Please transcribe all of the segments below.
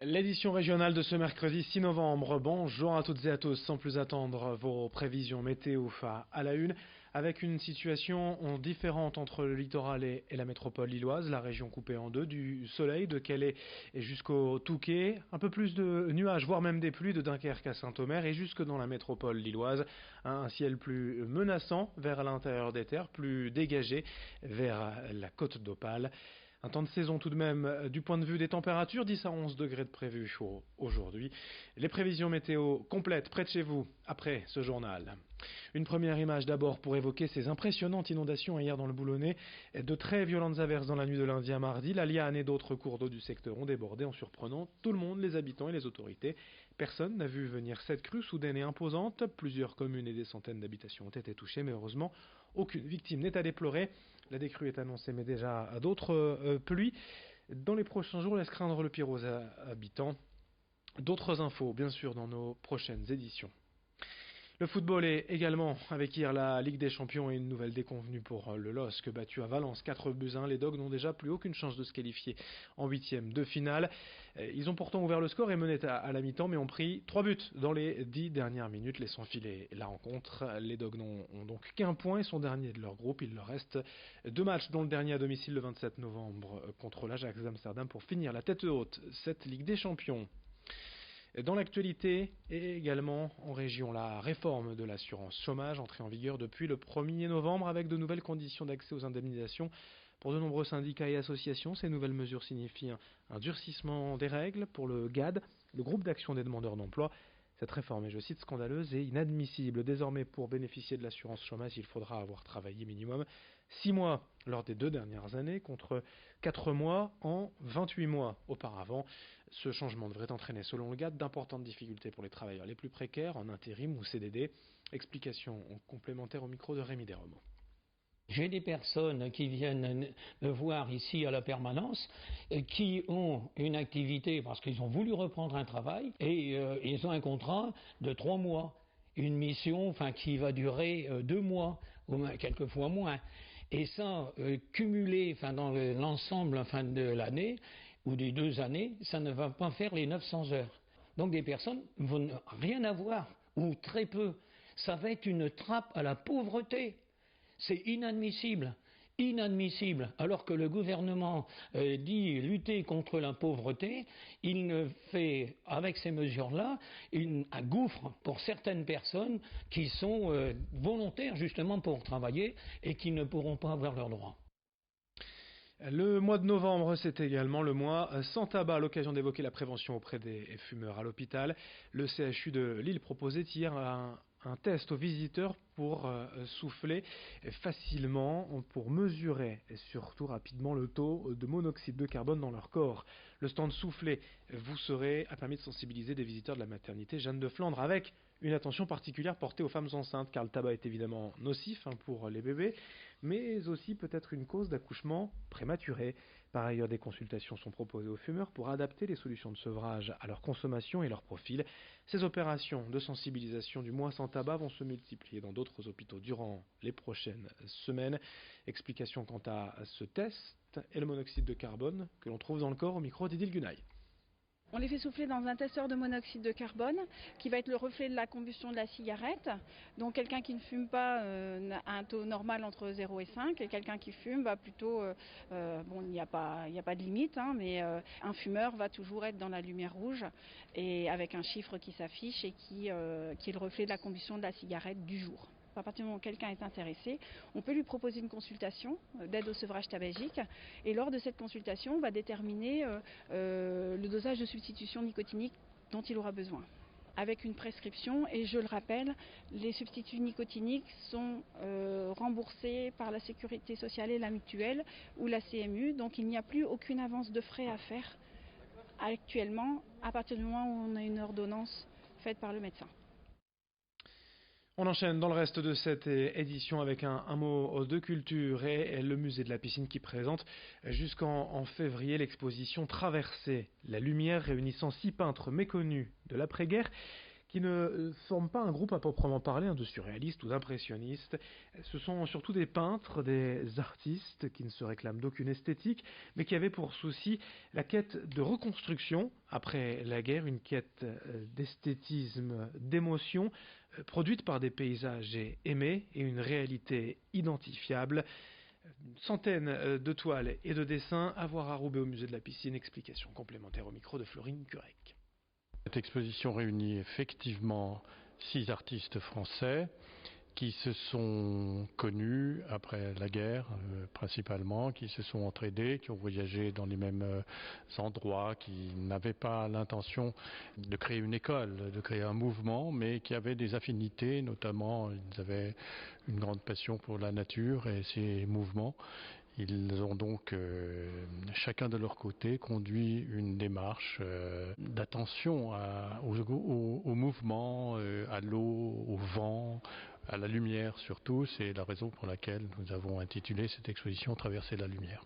L'édition régionale de ce mercredi 6 novembre. Bonjour à toutes et à tous. Sans plus attendre, vos prévisions météo à la une, avec une situation différente entre le littoral et la métropole lilloise, la région coupée en deux, du soleil de Calais et jusqu'au Touquet, un peu plus de nuages, voire même des pluies de Dunkerque à Saint-Omer et jusque dans la métropole lilloise, un ciel plus menaçant vers l'intérieur des terres, plus dégagé vers la côte d'Opale. Un temps de saison tout de même du point de vue des températures, 10 à 11 degrés de prévu chaud aujourd'hui. Les prévisions météo complètes près de chez vous après ce journal. Une première image d'abord pour évoquer ces impressionnantes inondations hier dans le Boulonnais. De très violentes averses dans la nuit de lundi à mardi. La Liane et d'autres cours d'eau du secteur ont débordé en surprenant tout le monde, les habitants et les autorités. Personne n'a vu venir cette crue soudaine et imposante. Plusieurs communes et des centaines d'habitations ont été touchées, mais heureusement, aucune victime n'est à déplorer. La décrue est annoncée, mais déjà à d'autres pluies. Dans les prochains jours, laisse craindre le pire aux habitants. D'autres infos, bien sûr, dans nos prochaines éditions. Le football est également avec hier la Ligue des Champions et une nouvelle déconvenue pour le LOSC battu à Valence 4-1. Les Dogs n'ont déjà plus aucune chance de se qualifier en huitième de finale. Ils ont pourtant ouvert le score et menaient à la mi-temps, mais ont pris 3 buts dans les 10 dernières minutes, laissant filer la rencontre. Les Dogs n'ont donc qu'un point et sont derniers de leur groupe. Il leur reste 2 matchs, dont le dernier à domicile le 27 novembre contre l'Ajax d'Amsterdam pour finir la tête haute cette Ligue des Champions. Dans l'actualité et également en région, la réforme de l'assurance chômage entrée en vigueur depuis le 1er novembre avec de nouvelles conditions d'accès aux indemnisations. Pour de nombreux syndicats et associations, ces nouvelles mesures signifient un durcissement des règles pour le GAD, le groupe d'action des demandeurs d'emploi. Cette réforme est, je cite, scandaleuse et inadmissible. Désormais, pour bénéficier de l'assurance chômage, il faudra avoir travaillé minimum 6 mois lors des 2 dernières années, contre 4 mois en 28 mois auparavant. Ce changement devrait entraîner, selon le GAD, d'importantes difficultés pour les travailleurs les plus précaires, en intérim ou CDD. Explication complémentaire au micro de Rémi Desromaux. J'ai des personnes qui viennent me voir ici à la permanence, qui ont une activité parce qu'ils ont voulu reprendre un travail et ils ont un contrat de 3 mois, une mission qui va durer 2 mois, ou quelquefois moins. Et ça, cumulé dans l'ensemble de l'année ou des 2 années, ça ne va pas faire les 900 heures. Donc des personnes vont rien avoir ou très peu. Ça va être une trappe à la pauvreté. C'est inadmissible, inadmissible. Alors que le gouvernement dit lutter contre la pauvreté, il ne fait, avec ces mesures-là, un gouffre pour certaines personnes qui sont volontaires justement pour travailler et qui ne pourront pas avoir leurs droits. Le mois de novembre, c'est également le mois sans tabac, à l'occasion d'évoquer la prévention auprès des fumeurs à l'hôpital. Le CHU de Lille proposait hier un test aux visiteurs pour souffler facilement, pour mesurer et surtout rapidement le taux de monoxyde de carbone dans leur corps. Le stand soufflé vous a permis de sensibiliser des visiteurs de la maternité Jeanne de Flandre avec une attention particulière portée aux femmes enceintes, car le tabac est évidemment nocif pour les bébés, mais aussi peut-être une cause d'accouchement prématuré. Par ailleurs, des consultations sont proposées aux fumeurs pour adapter les solutions de sevrage à leur consommation et leur profil. Ces opérations de sensibilisation du mois sans tabac vont se multiplier dans d'autres hôpitaux durant les prochaines semaines. Explication quant à ce test et le monoxyde de carbone que l'on trouve dans le corps au micro d'Idil Gunay. On les fait souffler dans un testeur de monoxyde de carbone qui va être le reflet de la combustion de la cigarette. Donc quelqu'un qui ne fume pas a un taux normal entre 0 et 5 et quelqu'un qui fume va plutôt, il n'y a pas de limite, mais un fumeur va toujours être dans la lumière rouge et avec un chiffre qui s'affiche et qui est le reflet de la combustion de la cigarette du jour. À partir du moment où quelqu'un est intéressé, on peut lui proposer une consultation d'aide au sevrage tabagique et lors de cette consultation, on va déterminer le dosage de substitution nicotinique dont il aura besoin avec une prescription. Et je le rappelle, les substituts nicotiniques sont remboursés par la Sécurité sociale et la mutuelle ou la CMU, donc il n'y a plus aucune avance de frais à faire actuellement à partir du moment où on a une ordonnance faite par le médecin. On enchaîne dans le reste de cette édition avec un mot de culture et le musée de la piscine qui présente jusqu'en février l'exposition Traverser la lumière réunissant 6 peintres méconnus de l'après-guerre qui ne forment pas un groupe à proprement parler, de surréalistes ou d'impressionnistes. Ce sont surtout des peintres, des artistes qui ne se réclament d'aucune esthétique, mais qui avaient pour souci la quête de reconstruction après la guerre, une quête d'esthétisme, d'émotion, produite par des paysages aimés et une réalité identifiable. Une centaine de toiles et de dessins à voir à Roubaix au musée de la Piscine. Explication complémentaire au micro de Florine Curec. Cette exposition réunit effectivement 6 artistes français qui se sont connus après la guerre principalement, qui se sont entraidés, qui ont voyagé dans les mêmes endroits, qui n'avaient pas l'intention de créer une école, de créer un mouvement, mais qui avaient des affinités, notamment ils avaient une grande passion pour la nature et ses mouvements. Ils ont donc chacun de leur côté conduit une démarche d'attention au mouvement, à l'eau, au vent, à la lumière surtout. C'est la raison pour laquelle nous avons intitulé cette exposition Traverser la lumière.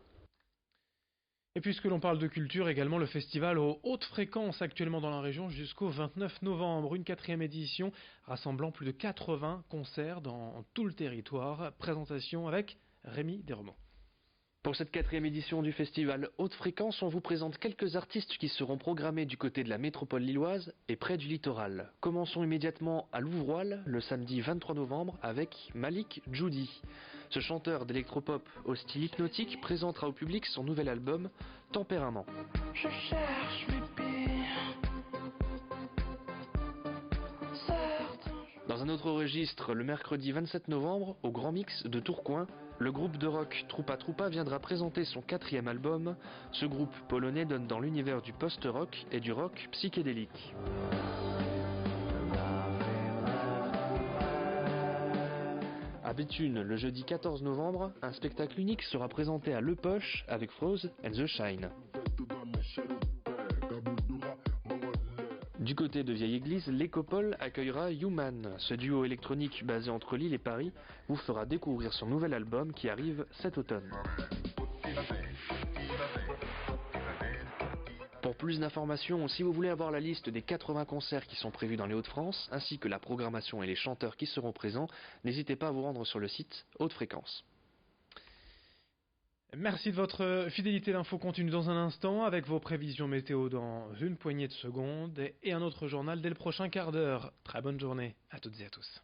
Et puisque l'on parle de culture, également le festival aux hautes fréquences actuellement dans la région jusqu'au 29 novembre. Une 4e édition rassemblant plus de 80 concerts dans tout le territoire. Présentation avec Rémi Desromaux. Pour cette 4e édition du festival Haute Fréquence, on vous présente quelques artistes qui seront programmés du côté de la métropole lilloise et près du littoral. Commençons immédiatement à Louvroil, le samedi 23 novembre, avec Malik Djoudi. Ce chanteur d'électropop au style hypnotique présentera au public son nouvel album Tempérament. Je cherche mes pires. Dans un autre registre, le mercredi 27 novembre, au Grand Mix de Tourcoing, le groupe de rock Troupa Troupa viendra présenter son 4e album. Ce groupe polonais donne dans l'univers du post-rock et du rock psychédélique. À Béthune, le jeudi 14 novembre, un spectacle unique sera présenté à Le Poche avec Froze and the Shine. Du côté de Vieille Église, l'Écopole accueillera Human. Ce duo électronique basé entre Lille et Paris vous fera découvrir son nouvel album qui arrive cet automne. Pour plus d'informations, si vous voulez avoir la liste des 80 concerts qui sont prévus dans les Hauts-de-France, ainsi que la programmation et les chanteurs qui seront présents, n'hésitez pas à vous rendre sur le site Haute Fréquence. Merci de votre fidélité. L'info continue dans un instant avec vos prévisions météo dans une poignée de secondes et un autre journal dès le prochain quart d'heure. Très bonne journée à toutes et à tous.